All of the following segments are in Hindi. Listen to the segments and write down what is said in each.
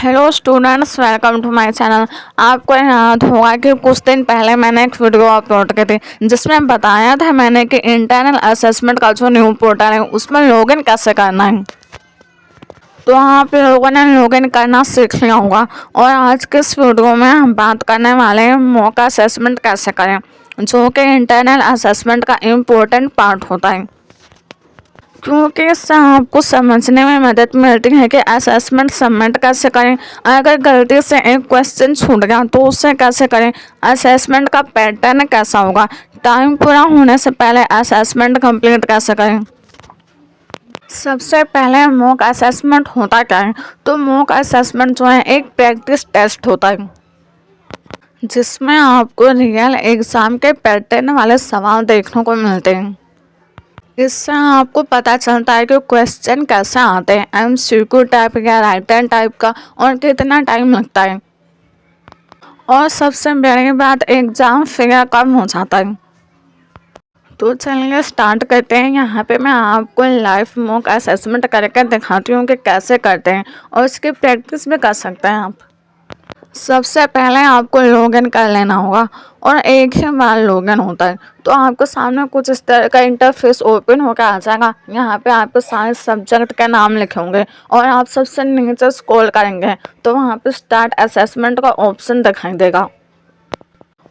Hello students, welcome to my channel. आपको याद होगा कि कुछ दिन पहले मैंने एक वीडियो अपलोड की थी जिसमें बताया था मैंने कि इंटरनल असेसमेंट का जो न्यू पोर्टल है उसमें लॉगिन कैसे करना है। तो आप लोगों ने लॉगिन करना सीख लिया होगा और आज के इस वीडियो में हम बात करने वाले हैं मॉक असेसमेंट कैसे करें, जो कि इंटरनल असेसमेंट का इम्पोर्टेंट पार्ट होता है, क्योंकि इससे आपको समझने में मदद मिलती है कि असेसमेंट सबमिट कैसे करें। अगर गलती से एक क्वेश्चन छूट गया तो उसे कैसे करें, असेसमेंट का पैटर्न कैसा होगा, टाइम पूरा होने से पहले असेसमेंट कंप्लीट कैसे करें। सबसे पहले मॉक असेसमेंट होता क्या है, तो मॉक असेसमेंट जो है एक प्रैक्टिस टेस्ट होता है जिसमें आपको रियल एग्ज़ाम के पैटर्न वाले सवाल देखने को मिलते हैं। इससे आपको पता चलता है कि क्वेश्चन कैसे आते हैं, एमसीक्यू टाइप या राइटर टाइप का, और कितना टाइम लगता है। और सबसे बड़ी बात, एग्ज़ाम फिगर कम हो जाता है। तो चलिए स्टार्ट करते हैं। यहाँ पे मैं आपको लाइव मॉक असेसमेंट करके दिखाती हूँ कि कैसे करते हैं, और इसकी प्रैक्टिस भी कर सकते हैं आप। सबसे पहले आपको लॉगिन कर लेना होगा और एक ही बार लॉगिन होता है। तो आपको सामने कुछ इस तरह का इंटरफेस ओपन होकर आ जाएगा। यहाँ पे आपको सारे सब्जेक्ट के नाम लिखे होंगे और आप सबसे नीचे स्क्रॉल करेंगे तो वहाँ पे स्टार्ट असेसमेंट का ऑप्शन दिखाई देगा।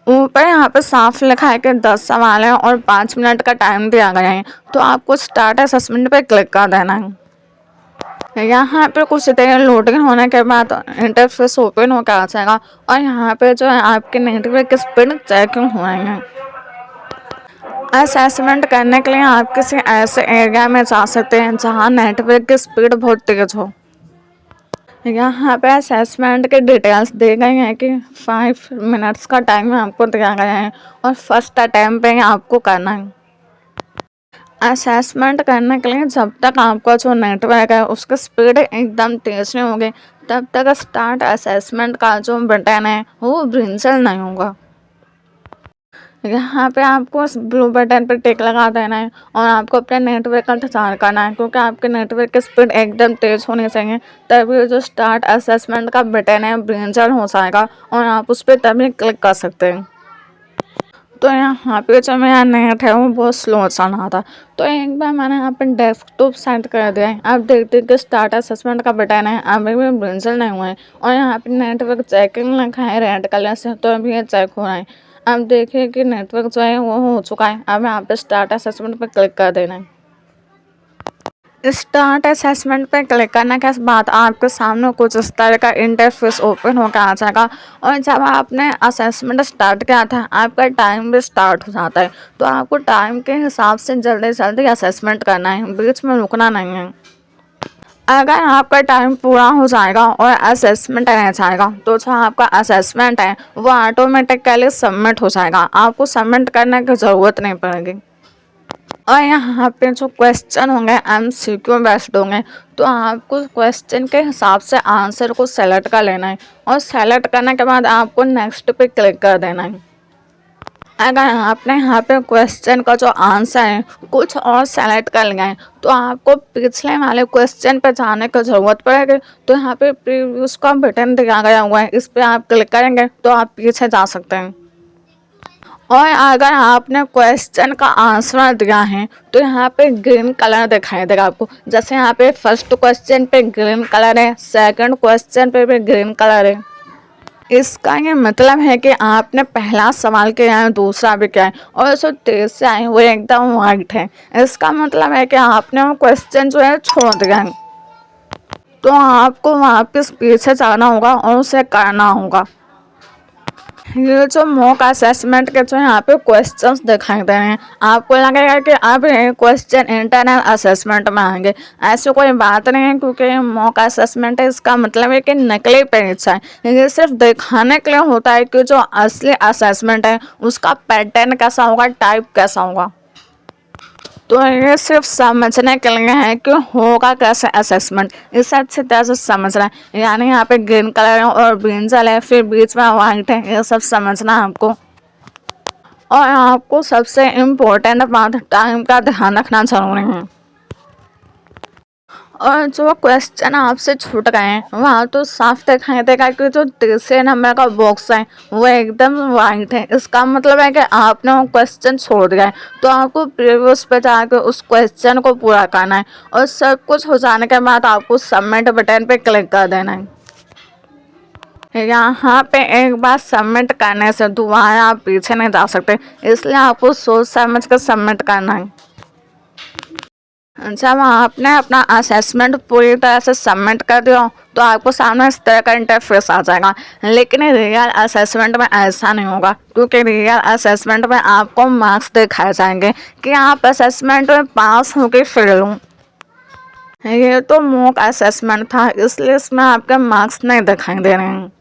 ऊपर यहाँ पे साफ लिखा है कि 10 सवाल हैं और 5 मिनट का टाइम दिया गया है। तो आपको स्टार्ट असेसमेंट पे क्लिक कर देना है। यहाँ पे कुछ देर लोडिंग होने के बाद इंटरफेस ओपन होकर आ जाएगा और यहाँ पे जो है आपके नेटवर्क स्पीड चेकिंग हो रही है। असेसमेंट करने के लिए आप किसी ऐसे एरिया में जा सकते हैं जहाँ नेटवर्क की स्पीड बहुत तेज़ हो। यहाँ पे असेसमेंट के डिटेल्स दी गई हैं कि 5 मिनट्स का टाइम आपको दिया गया है और फर्स्ट अटैम्प्ट पे आपको करना है। असेसमेंट करने के लिए जब तक आपका जो नेटवर्क है उसकी स्पीड एकदम तेज़ नहीं होगी तब तक स्टार्ट असेसमेंट का जो बटन है वो ब्रिंजल नहीं होगा। यहाँ पे आपको उस ब्लू बटन पर टिक लगा देना है और आपको अपने नेटवर्क का इंतज़ार करना है, क्योंकि आपके नेटवर्क की स्पीड एकदम तेज़ होनी चाहिए, तभी जो स्टार्ट असेसमेंट का बटन है ब्रिंजल हो जाएगा और आप उस पर तभी क्लिक कर सकते हैं। तो यहाँ पे जो मेरा नेट है वो बहुत स्लो चल रहा था, तो एक बार मैंने यहाँ पे डेस्कटॉप सेट कर दिया है। अब देखते हैं कि स्टार्ट असेसमेंट का बटन है अभी भी ब्रिंजल नहीं हुआ है और यहाँ पे नेटवर्क चेकिंग लिखा है रेड कलर से, तो अभी ये चेक हो रहा है। अब देखिए कि नेटवर्क जो है वो हो चुका है। अब यहाँ पे स्टार्ट असेसमेंट पर क्लिक कर देना है। स्टार्ट असेसमेंट पे क्लिक करने के बाद आपके सामने कुछ इस तरह का इंटरफेस ओपन होकर आ जाएगा और जब आपने असेसमेंट स्टार्ट किया था आपका टाइम भी स्टार्ट हो जाता है। तो आपको टाइम के हिसाब से जल्दी जल्दी असेसमेंट करना है, बीच में रुकना नहीं है। अगर आपका टाइम पूरा हो जाएगा और असेसमेंट रह जाएगा तो जो आपका असेसमेंट है वो ऑटोमेटिकली सबमिट हो जाएगा, आपको सबमिट करने की ज़रूरत नहीं पड़ेगी। और यहाँ पे जो क्वेश्चन होंगे एमसीक्यू बेस्ड होंगे, तो आपको क्वेश्चन के हिसाब से आंसर को सेलेक्ट कर लेना है और सेलेक्ट करने के बाद आपको नेक्स्ट पे क्लिक कर देना है। अगर आपने यहाँ पे क्वेश्चन का जो आंसर है कुछ और सेलेक्ट कर लिया है तो आपको पिछले वाले क्वेश्चन पे जाने की ज़रूरत पड़ेगी। तो यहाँ पे प्रीवियस का बटन दिया गया हुआ है, इस पर आप क्लिक करेंगे तो आप पीछे जा सकते हैं। और अगर आपने क्वेश्चन का आंसर दिया है तो यहाँ पे ग्रीन कलर दिखाई देगा आपको। जैसे यहाँ पे फर्स्ट क्वेश्चन पे ग्रीन कलर है, सेकंड क्वेश्चन पे भी ग्रीन कलर है। इसका ये मतलब है कि आपने पहला सवाल किया है, दूसरा भी किया है, और जो तीसरा है वो एकदम वाइट है। इसका मतलब है कि आपने वो क्वेश्चन जो है छोड़ दिया है। तो आपको वापस पीछे जाना होगा और उसे करना होगा। ये जो मॉक असेसमेंट के जो यहाँ पे क्वेश्चंस दिखाई दे रहे हैं, आपको लगेगा कि अब ये क्वेश्चन इंटरनल असेसमेंट में आएंगे। ऐसी कोई बात नहीं है, क्योंकि ये मॉक असेसमेंट है इसका मतलब है कि नकली परीक्षा है। ये सिर्फ दिखाने के लिए होता है कि जो असली असेसमेंट है उसका पैटर्न कैसा होगा, टाइप कैसा होगा। तो ये सिर्फ समझने के लिए है कि होगा कैसे असेसमेंट, इसे अच्छी तरह से समझना है। यानी यहाँ पे ग्रीन कलर है और ब्रिंजल है, फिर बीच में वाइट है, ये सब समझना है आपको। और आपको सबसे इम्पोर्टेंट बात, टाइम का ध्यान रखना जरूरी है। और जो क्वेश्चन आपसे छूट गए हैं वहाँ तो साफ दिखाई देगा कि जो तीसरे नंबर का बॉक्स है वो एकदम वाइट है। इसका मतलब है कि आपने वो क्वेश्चन छोड़ दिया है, तो आपको प्रीवियस पे जाकर उस क्वेश्चन को पूरा करना है और सब कुछ हो जाने के बाद आपको सबमिट बटन पे क्लिक कर देना है। यहाँ पे एक बार सबमिट करने से दोबारा आप पीछे नहीं जा सकते, इसलिए आपको सोच समझ कर सबमिट करना है। जब आपने अपना असेसमेंट पूरी तरह से सबमिट कर दिया तो आपको सामने इस तरह का इंटरफेस आ जाएगा। लेकिन रियल असेसमेंट में ऐसा नहीं होगा, क्योंकि रियल असेसमेंट में आपको मार्क्स दिखाए जाएंगे कि आप असेसमेंट में पास हो कि फेल हो। ये तो मॉक असेसमेंट था, इसलिए इसमें आपके मार्क्स नहीं दिखाई दे रहे हैं।